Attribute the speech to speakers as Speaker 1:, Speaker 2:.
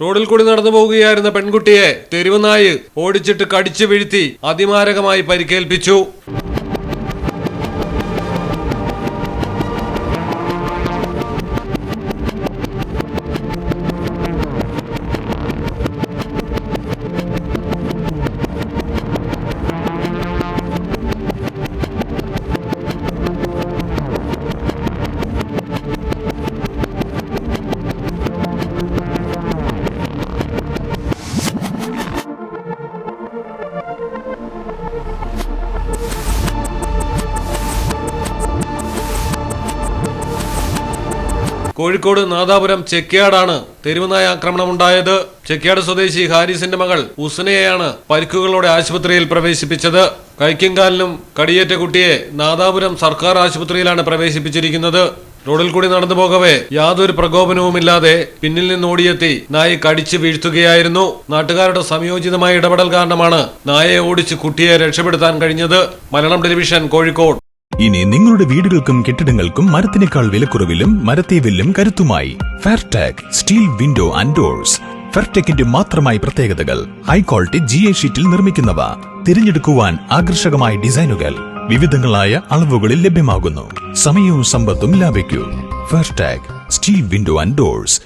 Speaker 1: റോഡിൽ കൂടി നടന്നു പോവുകയായിരുന്ന പെൺകുട്ടിയെ തെരുവുനായ് ഓടിച്ചിട്ട് കടിച്ചു വീഴ്ത്തി അതിമാരകമായി പരിക്കേൽപ്പിച്ചു. കോഴിക്കോട് നാദാപുരം ചെക്യാടാണ് തെരുവുനായ ആക്രമണമുണ്ടായത്. ചെക്യാട് സ്വദേശി ഹാരിസിന്റെ മകൾ ഉസ്നയെയാണ് പരിക്കുകളോടെ ആശുപത്രിയിൽ പ്രവേശിപ്പിച്ചത്. കൈക്കും കാലിനും കടിയേറ്റ കുട്ടിയെ നാദാപുരം സർക്കാർ ആശുപത്രിയിലാണ് പ്രവേശിപ്പിച്ചിരിക്കുന്നത്. റോഡിൽ കൂടി നടന്നു പോകവേ യാതൊരു പ്രകോപനവുമില്ലാതെ പിന്നിൽ നിന്ന് ഓടിയെത്തി നായ കടിച്ചു വീഴ്ത്തുകയായിരുന്നു. നാട്ടുകാരുടെ സംയോജിതമായ ഇടപെടൽ കാരണമാണ് നായയെ ഓടിച്ച് കുട്ടിയെ രക്ഷപ്പെടുത്താൻ കഴിഞ്ഞത്. മലയാളം ടെലിവിഷൻ, കോഴിക്കോട്.
Speaker 2: ഇനി നിങ്ങളുടെ വീടുകൾക്കും കെട്ടിടങ്ങൾക്കും മരത്തിനേക്കാൾ വിലക്കുറവിലും മരത്തെ വില്ലും കരുത്തുമായി ഫെയർടെക് സ്റ്റീൽ വിൻഡോ ആൻഡ് ഡോർസ്. ഫെയർടെക്കിന്റെ മാത്രമായി പ്രത്യേകതകൾ: ഹൈ ക്വാളിറ്റി GA ഷീറ്റിൽ നിർമ്മിക്കുന്നവ, തിരഞ്ഞെടുക്കുവാൻ ആകർഷകമായ ഡിസൈനുകൾ, വിവിധങ്ങളായ അളവുകളിൽ ലഭ്യമാകുന്നു. സമയവും സമ്പത്തും ലാഭിക്കൂ. ഫെയർടെക് സ്റ്റീൽ വിൻഡോ ആൻഡ് ഡോർസ്.